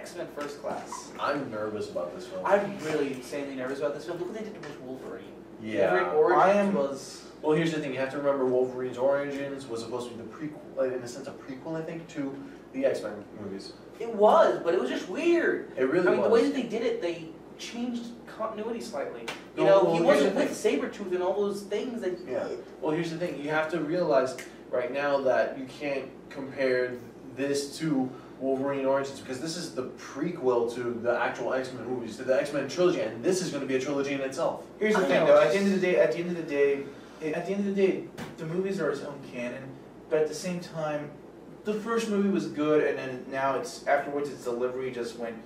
X-Men First Class. I'm nervous about this film. I'm really insanely nervous about this film. Look what they did with Wolverine. Yeah. Every origin was... Well, here's the thing. You have to remember Wolverine's origins was supposed to be the prequel, like, in a sense, a prequel, I think, to the X-Men movies. It was, but it was just weird. It really was. I mean, the way that they did it, they changed continuity slightly. You No, know, well, he here's wasn't the with Sabretooth and all those things that... Yeah. Well, here's the thing. You have to realize right now that you can't compare this to Wolverine Origins because this is the prequel to the actual X-Men movies, to the X-Men trilogy, and this is going to be a trilogy in itself. Here's the thing, though. At the end of the day, the movies are its own canon. But at the same time, the first movie was good, and then now afterwards its delivery just went,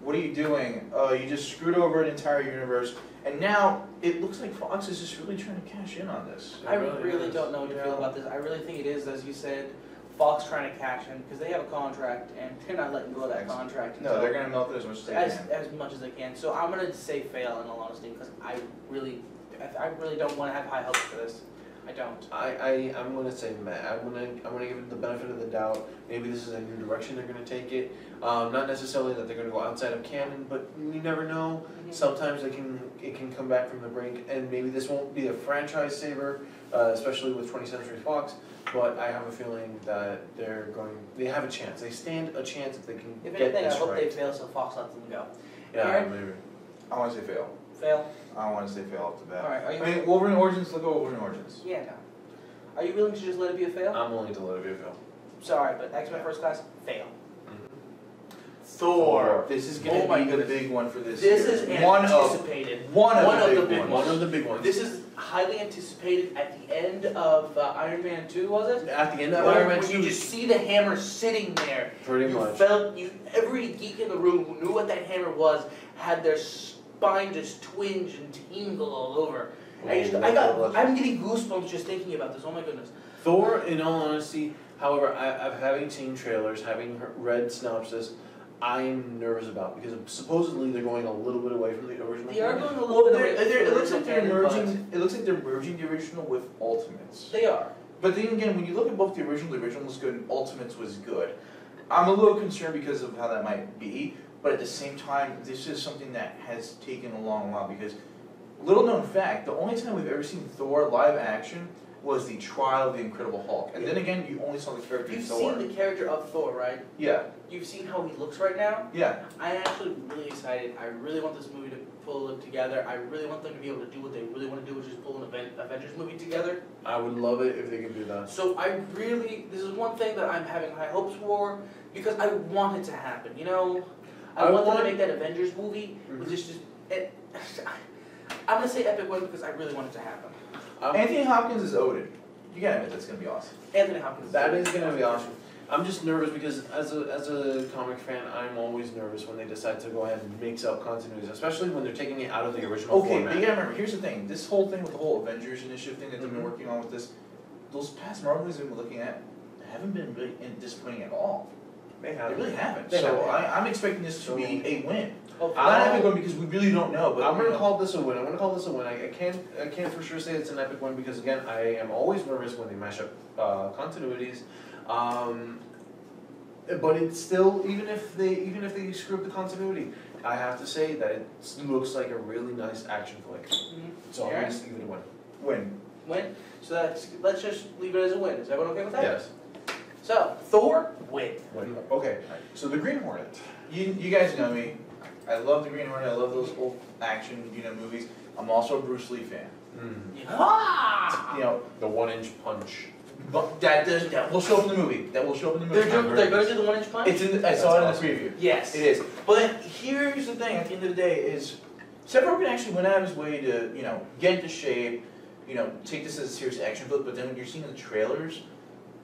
what are you doing? You just screwed over an entire universe. And now it looks like Fox is just really trying to cash in on this. I really don't know what to feel about this. I really think it is, as you said, Fox trying to cash in because they have a contract and they're not letting go of that contract. No, they're going to milk it as much as they can. As much as they can. So I'm going to say fail in all honesty because I really don't want to have high hopes for this. I don't. I'm going to say Matt. I'm going to give it the benefit of the doubt. Maybe this is a new direction they're going to take it. Not necessarily that they're going to go outside of canon, but you never know. Mm-hmm. Sometimes it can come back from the brink, and maybe this won't be a franchise saver, especially with 20th Century Fox. But I have a feeling that they have a chance. They stand a chance if they can If get anything, this I hope right. they fail so Fox lets them go. Yeah, Aaron? maybe. I want to say fail. Fail? I want to say fail off the bat. All right, are you... I mean, Wolverine Origins, look at Wolverine Origins. Yeah, no. Are you willing to just let it be a fail? I'm willing to let it be a fail. Sorry, but X-Men First Class, fail. Thor. This is going Oh my to be the goodness. big one for this This year. is one anticipated. One of One the of the big big ones. One of the big ones. This is highly anticipated at the end of Iron Man 2, was it? At the end of When Iron Man 2. you just see the hammer sitting there. Pretty you much. felt, every geek in the room who knew what that hammer was had their spine just twinge and tingle all over. I'm getting goosebumps just thinking about this, oh my goodness. Thor, in all honesty, however, having seen trailers, having read synopsis, I'm nervous about because supposedly they're going a little bit away from the original. They are going a little Well, bit away it looks from like the they're original canon, merging. It looks like they're merging the original with Ultimates. They are. But then again, when you look at both the original was good and Ultimates was good. I'm a little concerned because of how that might be. But at the same time, this is something that has taken a long while because, little known fact, the only time we've ever seen Thor live action was the trial of the Incredible Hulk. And then again, you only saw the character You've Thor. seen the character of Thor, right? Yeah. You've seen how he looks right now? Yeah. I'm actually really excited. I really want this movie to pull it together. I really want them to be able to do what they really want to do, which is pull an Avengers movie together. I would love it if they could do that. So this is one thing that I'm having high hopes for, because I want it to happen, you know? I want them to make that Avengers movie, which is just, I'm going to say epic one because I really want it to happen. Anthony Hopkins is Odin. You gotta admit that's gonna be awesome. Anthony Hopkins. That is going to be awesome. I'm just nervous because as a comic fan, I'm always nervous when they decide to go ahead and mix up continuities, especially when they're taking it out of the original Okay, format. but you gotta remember, here's the thing. This whole thing with the whole Avengers initiative thing that they've been working on with this, those past Marvel movies we've been looking at haven't been really disappointing at all. They They really haven't. They So haven't. I'm expecting this to be a win. Oh, Not an epic one because we really don't know, but I'm going to call this a win. I'm going to call this a win. I can't for sure say it's an epic one because again, I am always nervous when they mash up continuities. But it's still, even if they screw up the continuity, I have to say that it looks like a really nice action flick. So I'm going to give it a win. win. So let's just leave it as a win. Is everyone okay with that? Yes. So, Thor, win. Win. Okay. So the Green Hornet. You guys know me. I love the Green Hornet. I love those old action movies. I'm also a Bruce Lee fan. Ah! You know, The 1-inch punch. but that will show up in the movie. That will show up in the movie. They're going to do the 1-inch punch? It's in. I saw it in the preview. Yes. It is. But here's the thing. At the end of the day, is Seth Rogen actually went out of his way to get into shape, take this as a serious action flick. But then when you're seeing the trailers,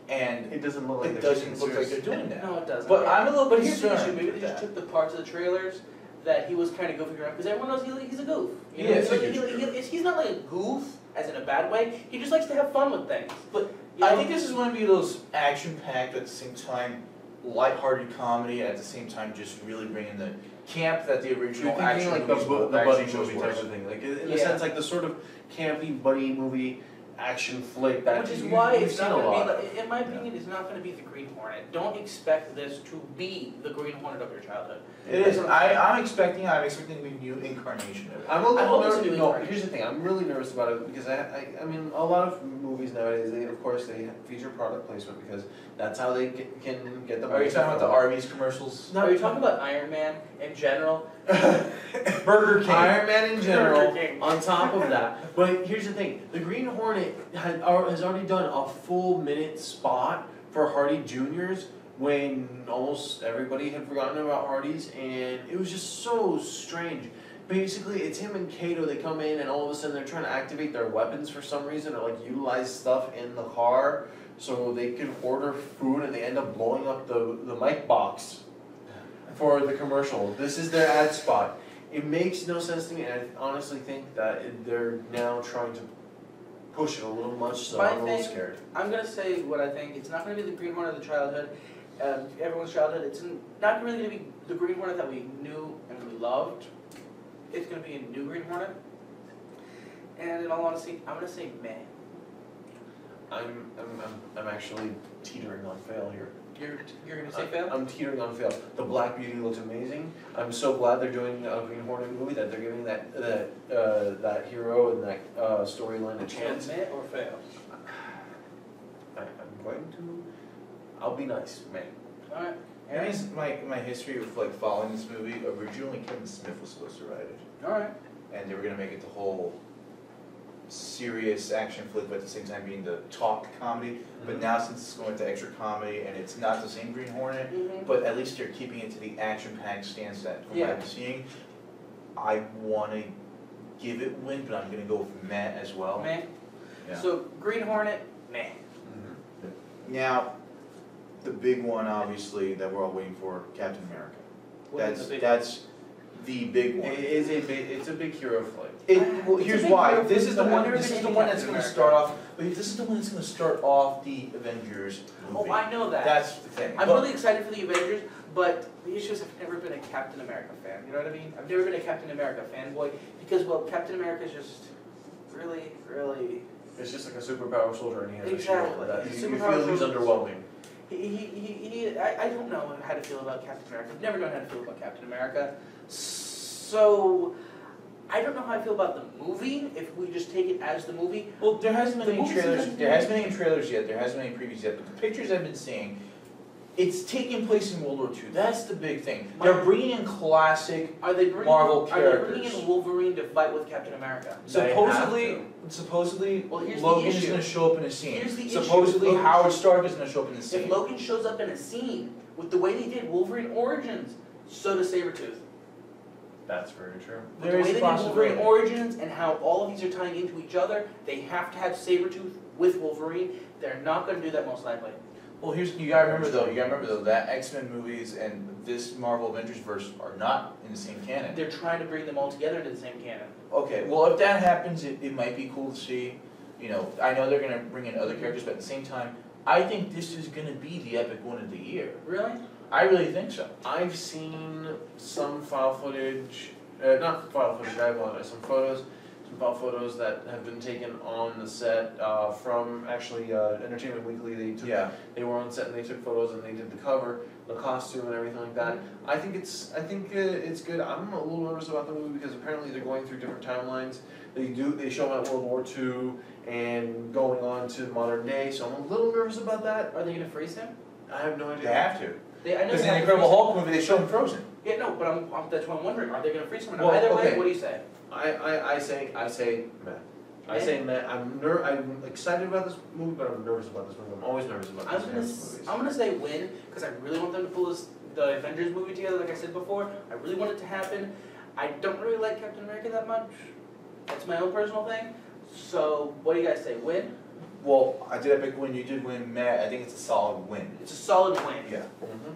and It doesn't look like it they're doesn't taking look like serious. they're doing that. No, it doesn't. But I'm a little But here's the issue. concerned Maybe with they just that. took the parts of the trailers that he was kind of goofing around, because everyone knows he's a goof. You know? Yeah, It's like he's not like a goof, as in a bad way. He just likes to have fun with things. But I think this is going to be those action-packed, at the same time, lighthearted comedy, and at the same time, just really bringing the camp that the You're original thinking action like the movies buddy actually movie shows type was. of thing, like in a Yeah. sense, like the sort of campy buddy movie action flick that Which is you- why you've it's seen not a gonna lot. be, like, in my opinion, it's not gonna be the Green Hornet. Don't expect this to be the Green Hornet of your childhood. It is. I'm expecting a new incarnation of it. I'm a I little hope it's a nervous. new No, incarnation. here's the thing. I'm really nervous about it because I mean, a lot of movies nowadays, they of course they feature product placement because that's how they can get the money. Are you talking about the Arby's commercials? No, you're talking about Iron Man in general. Burger King. Iron Man in general, Burger King. on top of that. But here's the thing, the Green Hornet has already done a full minute spot for Hardy Juniors when almost everybody had forgotten about Hardee's, and it was just so strange. Basically, it's him and Kato, they come in and all of a sudden they're trying to activate their weapons for some reason, or like utilize stuff in the car so they can order food, and they end up blowing up the mic box for the commercial. This is their ad spot. It makes no sense to me, and I honestly think that they're now trying to push it a little much, so My I'm a little thing- scared. I'm gonna say what I think. It's not gonna be the Green Hornet of the childhood, everyone's childhood. It's not really gonna be the Green Hornet that we knew and we loved. It's gonna be a new Green Hornet. And in all honesty, I'm gonna say meh. I'm actually teetering on fail here. You're gonna say fail? I'm teetering on fail. The Black Beauty looks amazing. I'm so glad they're doing a Green Hornet movie, that they're giving that hero and that storyline a chance. Meh or fail? I'm going to. I'll be nice, man. Alright. Here's my history of like following this movie. Originally, Kevin Smith was supposed to write it, Alright. and they were gonna make it the whole serious action flick, but at the same time being the talk comedy. But now since it's going to extra comedy and it's not the same Green Hornet, but at least they're keeping it to the action-packed stance that from what Yeah. I'm seeing, I want to give it win, but I'm gonna go with meh as well. Meh. Yeah. So Green Hornet, meh. Now, the big one, obviously, that we're all waiting for, Captain America. What is the big- That's the big one. It's a big hero flick. Well, It's a here's big why. hero This flick, is the but one. I've never This been is the into one that's Captain going to America. start off. But this is the one that's going to start off the Avengers movie. Oh, I know that. That's the thing. I'm But- really excited for the Avengers, but the issue is I've never been a Captain America fan. You know what I mean? I've never been a Captain America fanboy because, well, Captain America is just really, really. It's just like a superpower soldier, and he has Exactly. a shield. That He's you superpower feel he's soldier. underwhelming. I don't know how to feel about Captain America. I've never known how to feel about Captain America. So I don't know how I feel about the movie. If we just take it as the movie, Well, there hasn't been The any movie trailers. doesn't There do hasn't been any trailers yet. There hasn't been any previews yet. But the pictures I've been seeing, it's taking place in World War II. That's the big thing. They're bringing in classic. are they bringing Marvel Are they bringing characters. in Wolverine to fight with Captain America? They Supposedly, Well, here's the Logan is issue. going to show up in a scene. Here's the issue. Supposedly, Logan- Howard Stark is going to show up in the If scene. Logan shows up in a scene with the way they did Wolverine Origins, so does Sabretooth. That's very true. With There the is way a they did Wolverine possibility. Origins and how all of these are tying into each other, they have to have Sabretooth with Wolverine. They're not going to do that most likely. Well, you gotta remember though, that X-Men movies and this Marvel Avengers verse are not in the same canon. They're trying to bring them all together into the same canon. Okay, well, if that happens, it might be cool to see. You know, I know they're gonna bring in other characters, but at the same time, I think this is gonna be the epic one of the year. Really? I really think so. I've seen some file footage, not file footage, I apologize, some file photos that have been taken on the set from actually Entertainment Weekly. They were on set and they took photos and they did the cover, the costume and everything like that. I think it's good. I'm a little nervous about the movie because apparently they're going through different timelines. They show them at World War II and going on to modern day, so I'm a little nervous about that. Are they going to freeze him? I have no They idea. have to. I know Because they in the have to Incredible freeze Hulk movie, they show him frozen. him. Yeah, no, but that's what I'm wondering. Are they going to freeze him or not? Well, Either way, okay. what do you say? I say meh. I say meh. I'm excited about this movie, but I'm nervous about this movie. I'm always nervous about I'm these gonna, kinds of movies. I'm gonna say win, because I really want them to pull the Avengers movie together, like I said before. I really want it to happen. I don't really like Captain America that much. That's my own personal thing. So, what do you guys say? Win? Well, I did epic win, you did win, Matt. I think it's a solid win. It's a solid win. Yeah. Mhm.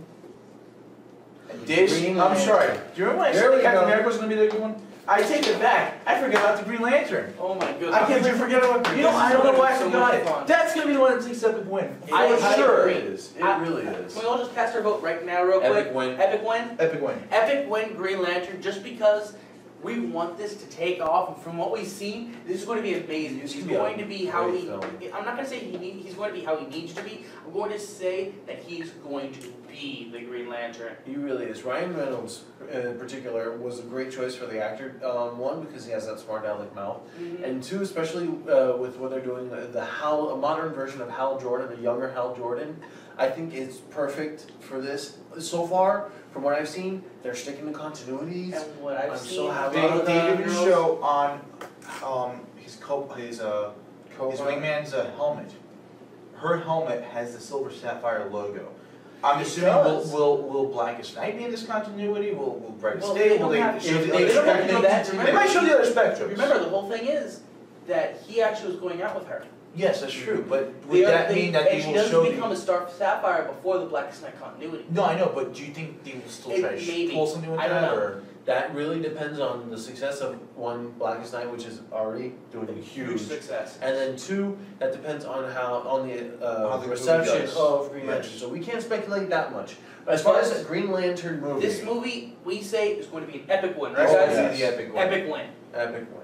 And this, Green I'm Lantern. sorry. Do you remember when I There said we that Captain go. America was gonna be the good one? I take it back. I forgot about the Green Lantern. Oh my goodness. I can't believe I forget about. You know, I don't know why I forgot it. That's gonna be the one that takes epic win. I sure. agree. It is. It I- really is. Can we all just cast our vote right now, real quick? Epic win. Epic win? Epic win. Epic win Green Lantern, just because we want this to take off, and from what we've seen, this is going to be amazing. It's He's gonna be going to be how great he, film. I'm not going to say he's going to be how he needs to be, I'm going to say that he's going to be the Green Lantern. He really is. Ryan Reynolds, in particular, was a great choice for the actor. One, because he has that smart aleck mouth, and two, especially with what they're doing, a modern version of Hal Jordan, a younger Hal Jordan. I think it's perfect for this. So far, from what I've seen, they're sticking to continuities. And what I've I'm seen, so happy. They did a girls. show on his wingman's helmet. Her helmet has the Silver Sapphire logo. I'm It assuming does. will Blackest Night be in this continuity? Will Brightest Well, Day? they Will don't they have to show show the the other other- they don't have to do spectrums? that, They remember. might show the other spectrums. remember, the whole thing is that he actually was going out with her. Yes, that's true, but would that mean that and they she will show doesn't become the... a Star Sapphire before the Blackest Night continuity. No, I know, but do you think they will still try to Maybe. pull something with I don't that, know. or? That really depends on the success of one, Blackest Night, which is already doing huge. success. And then two, that depends on the How the movie reception does. of Green Yes. Lantern. So we can't speculate that much. But as far as the Green Lantern movie, This movie, we say, is going to be an epic win, right This guys? will be the epic one. Epic win. epic one.